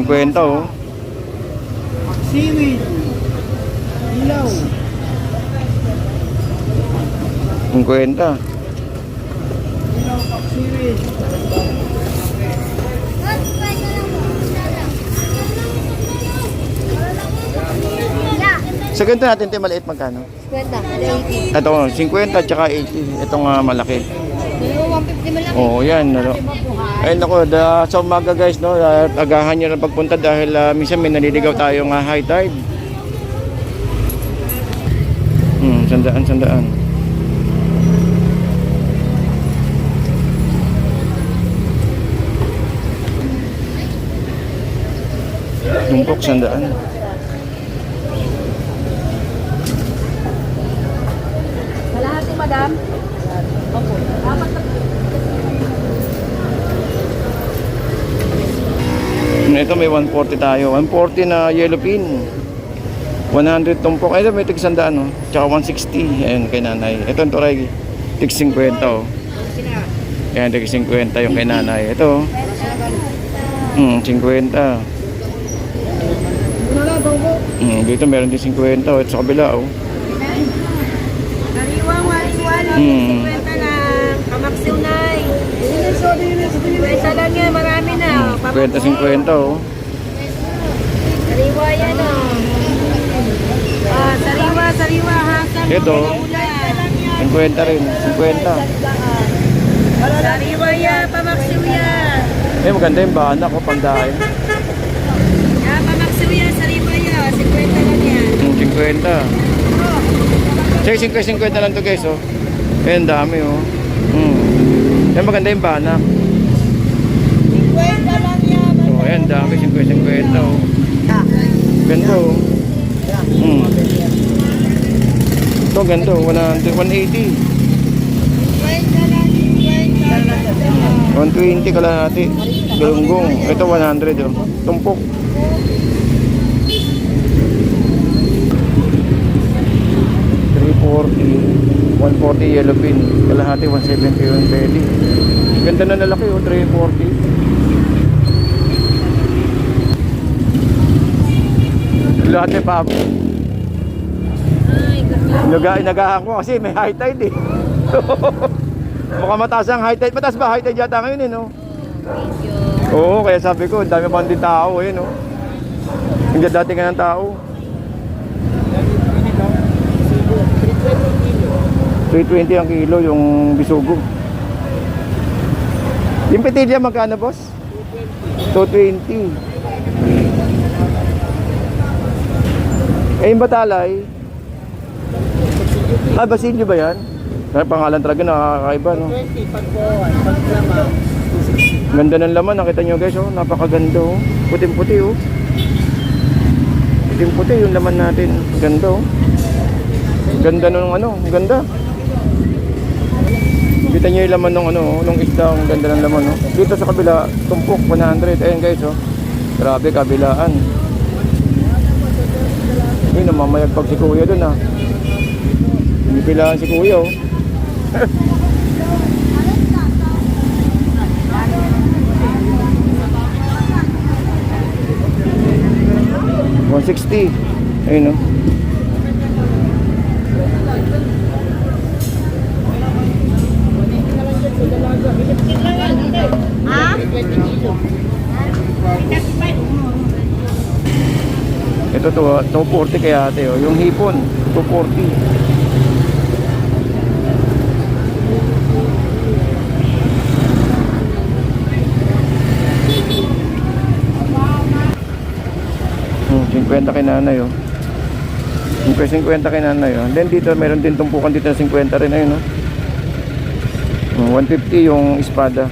50 oh. Seaweed. Ilaw. 50. Ilaw pag seaweed. Sa ganito natin, tayo maliit magkano? 50. Ito, 50 at saka 80. Itong malaki. 150 mo lang. Oo, yan. Ano. Ayun ako, sa umaga guys, no, agahan nyo ng pagpunta dahil minsan may naliligaw tayong high tide. Sandaan. Tumpok, sandaan. Kalahati, madam. Opo. Dapat Ito may 140 tayo. 140 na yellowfin. 100 tumpok. Ay, may tig 100 no. Tsaka 160. Ayun kay nanay. Ito ang turay. Tig 50 oh. Yan, tig 50 yung kay nanay. Ito. 50. Dito meron din 50 oh. Ito sa kabila oh. Kariwang, wariwalo. 50 lang. Kamaksiw na. 50 lang yan. Marami na. 50 oh. Sariwa yan o. Sariwa. Hasang. Ito. 50 rin. 50. Sariwa yan. Pamaksiw yan. Eh, maganda yung bana ko pandahin. Yan, pamaksiw yan. Sariwa yan. 50 lang yan. 50. Sige, 50 lang to guys oh. Ayan, dami oh. Yan, maganda yung bana. 50 lang yan. So, ayan, dami. 50 oh. Ganda oh. Ito, ganda oh. 180. 120 kalahati. Galunggong. Ito 100 oh. Tumpok. 140 yellowfin, kalahati 170 yung belly. Ganda na lalaki oh, 340. Lahat may pabo. Inagahan ko kasi may high tide eh. Mukhang mataas ang high tide. Mataas ba high tide yata ngayon eh no? Oo, kaya sabi ko, dami pa din tao eh no. Hindi dati nga ng tao. 320 ang kilo yung bisugo. Yung petilya magkano boss? 220. Eh yung batalay? Basilio ba yan? Pangalan talaga nakakaiba no? 20 pag Ganda ng laman, nakita nyo guys oh. Napakaganda oh. Puting-puti oh. Puting-puti yung laman natin. Ganda oh. Ganda nung ganda. Kita nyo yung laman nung isda, ang ganda ng laman, no? Dito sa kabila, tumpok, 100. Ayan guys, oh. Grabe, kabilaan. Yun, namamayagpag si kuya dun, ah. Hindi pilaan si kuya, oh. $160. Ayun, oh. Ha? Ito 240 kaya ate oh. Yung hipon 240. Hmm, 50 kay nanay oh. 50 kay nanay oh. Then dito meron din tumpukan dito na 50 rin ayun oh. 150 yung espada.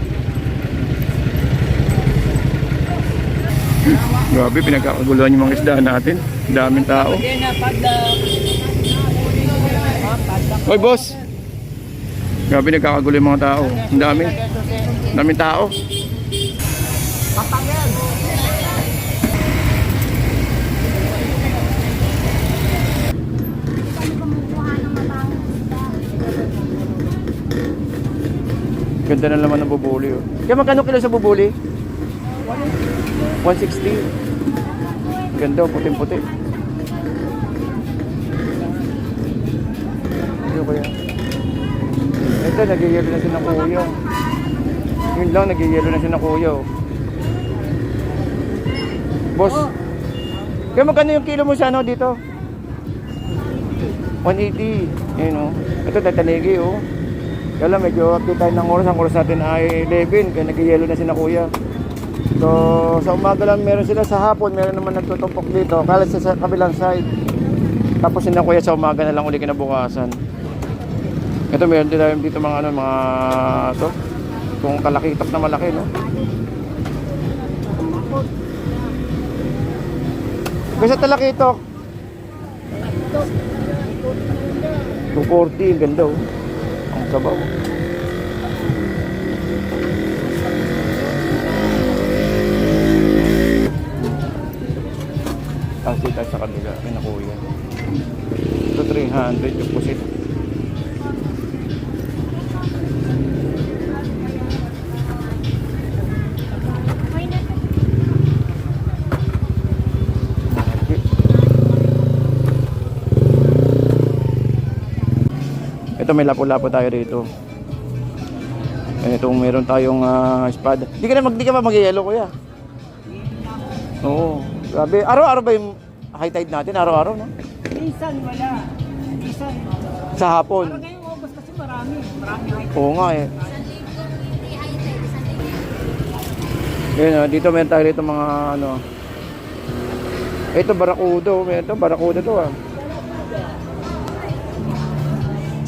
Grabe, pinagkakaguluhan yung mga isda natin. Daming tao. Hoy boss. Grabe, nagkakagulo yung mga tao. Ang daming tao. Ganda na naman ng bubuli oh. Kaya magkano kilo sa bubuli? 160. Ganda, puting-puti. Ano kaya? Ito, nag-yellow na siya ng kuya. Yun lang, nag-yellow na siya ng kuya. Oh. Boss, kaya magkano yung kilo mo sa ano dito? 180. Yun oh. Ito, tatanigi oh. Kaya lang, medyo update tayo ng oras. Ang oras natin ay 11. Kaya nag-yellow na siya ng kuya. So, sa umaga lang meron sila, sa hapon meron naman nagtutumpok dito, kala sa kabilang side. Tapos yun na kuya, sa umaga na lang uli kinabukasan. Ito meron din tayo dito mga ano, mga to. Kung kalakitok na malaki, no? Kasi talakitok 240, ganda oh. Ang sabaw. Kasi tayo sa kanila, kinakuya. Ito 300 yung pusit. Ito may lapo-lapo tayo dito. Ito meron tayong espada. Di ka ba mag-yellow kuya? Oo. Grabe. Araw-araw ba yung high tide natin? Araw-araw, no? Minsan wala. Minsan. Sa hapon. Pero ngayong August kasi marami. Marami high. Oo nga eh. Yun, dito meron tayo dito mga ano. Ito barakudo. Ito barakudo to ah.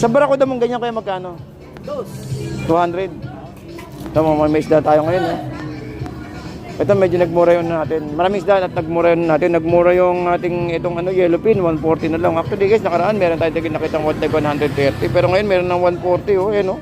Sa barakuda mong ganyan kaya magkano? 200. Tama, may isda tayo ngayon eh. Ito medyo nagmura yun natin. Maraming isda at nagmura yun natin. Nagmura yung ating itong ano, yellowfin, 140 na lang. Actually guys, nakaraan meron tayo nakitang 130. Pero ngayon meron ng 140 oh, eh no.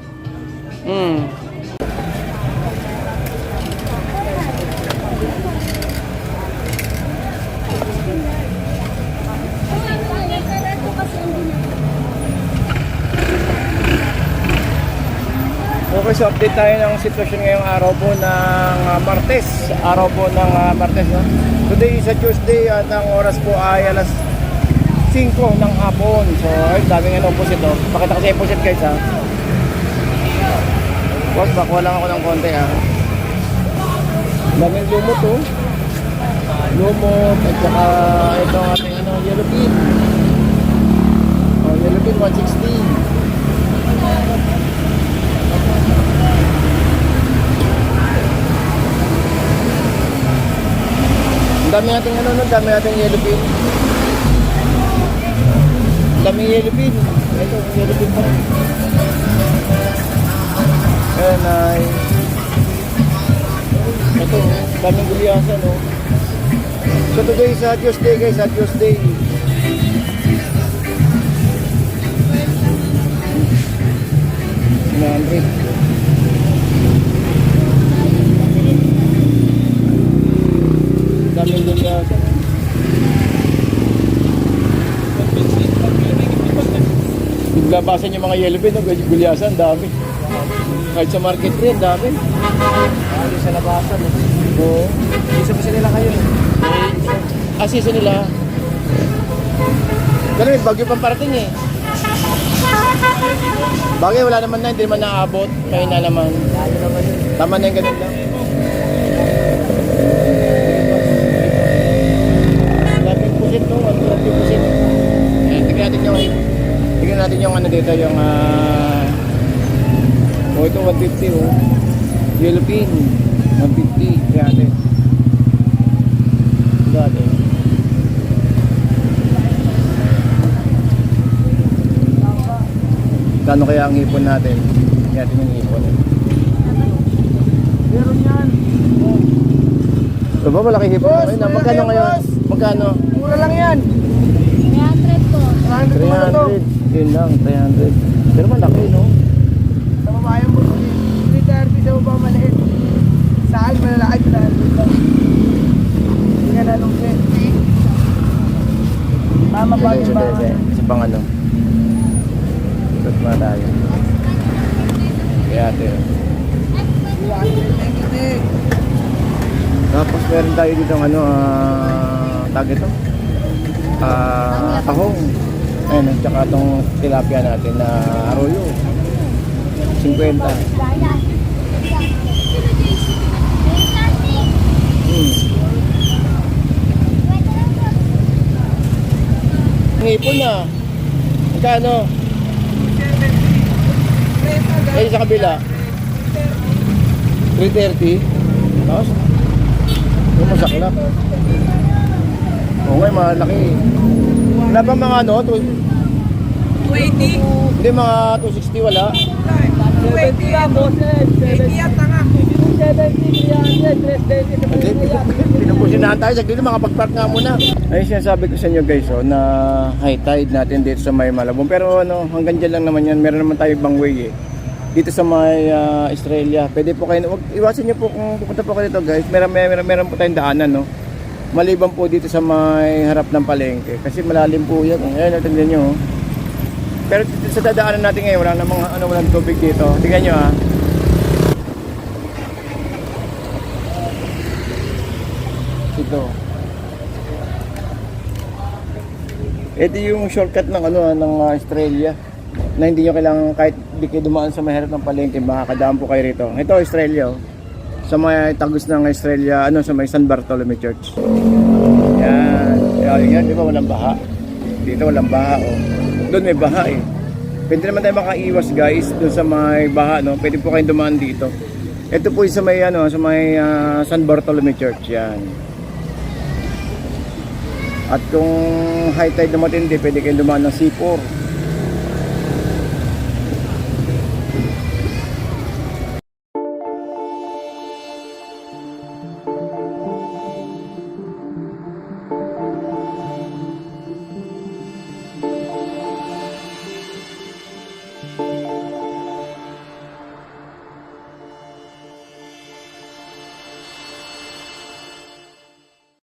Okay, so update tayo ng sitwasyon ngayong araw po ng Martes. Araw po ng Martes, no? Today is a Tuesday at ang oras po ay alas 5 ng hapon. So, ay, daming ano, pusit, no? Pakita kasi yung pusit, guys, ha? Boss, bakuha lang ako ng konti, ha? Daming lumot, oh. Lumot, at saka ito ang ating ano, yellowfin. Oh, yellowfin, 160. Dami nating ano, dami nating yellowfin. Dami yellowfin. Ito, yellowfin pa. Ayan ay. Ito, daming gulyasan, no. So today is Tuesday, guys, Tuesday. Daming gulyasan. Naglabasan yung mga yellowfin, no? Gulyasan, dami. Kahit sa market rin, dami. Ano sa labasan eh. Oo. Isa nila kayo. Asisa nila. Pero may bagyo pang parating eh. Bagay, wala naman na, hindi naman naaabot. May na naman. Lalo naman yun. Tama na yung ganun lang. Daming pusit to, 130 pusit. Tignan natin yung ano dito, yung oh, ito 150 oh. Yellowfin, 150. Kaya natin. Dati. Kano kaya ang ipon natin? Kaya natin yung ipon. Meron yan. So ba malaki hipon Boss, ngayon? malaki Magkano yan, ngayon? boss. Magkano? Mura lang yan. 300 po. 300 naman ito. 300. Yun lang, 300. Pero malaki, no? Sa babayan mo. 330 sa baba maliit. Saan malalaki 300 lang. Hindi ka nalungkit. Tama ba yung ba? Isa pang ano? Ikot mga tayo. Kaya ate. Tapos meron tayo dito ng ano, tag ito. Tahong. Ayan, at saka itong tilapia natin na arroyo. 50. Ngipon na. Magkano? Eh, sa kabila. 330. Tapos, yung masaklap. Oo nga, malaki. Wala ba mga ano? 20. Hindi, mga 260 wala. 20 yan, boses. 80 yan, tanga. 70, 300, Pinupusinahan tayo. Saglit makapag-park nga muna. Ayun sinasabi ko sa inyo guys, oh, na high tide natin dito sa may Malabon. Pero ano, hanggang dyan lang naman yan. Meron naman tayo ibang way eh. Dito sa may Australia. Pwede po kayo, iwasan nyo po kung pupunta po kayo dito guys. Meron po tayong daanan, no. Maliban po dito sa may harap ng palengke. Kasi malalim po yan. Ayun, tingnan nyo. Oh. Pero sa dadaanan natin ngayon, wala namang walang tubig dito. Tingnan nyo ha. Ito. Ito yung shortcut ng ng Australia. Na hindi nyo kailangan kahit di kayo dumaan sa may harap ng palengke, makakadaan po kayo rito. Ito Australia oh. Sa may tagos ng Australia, sa may San Bartolome Church. Yan. Yan, di ba walang baha? Dito walang baha oh. Doon may baha eh. Pwede naman tayo makaiwas guys doon sa may baha, no. Pwede po kayong dumaan dito. Ito po yung sa may sa may San Bartolome Church yan. At kung high tide na matindi, pwede kayong dumaan ng C4.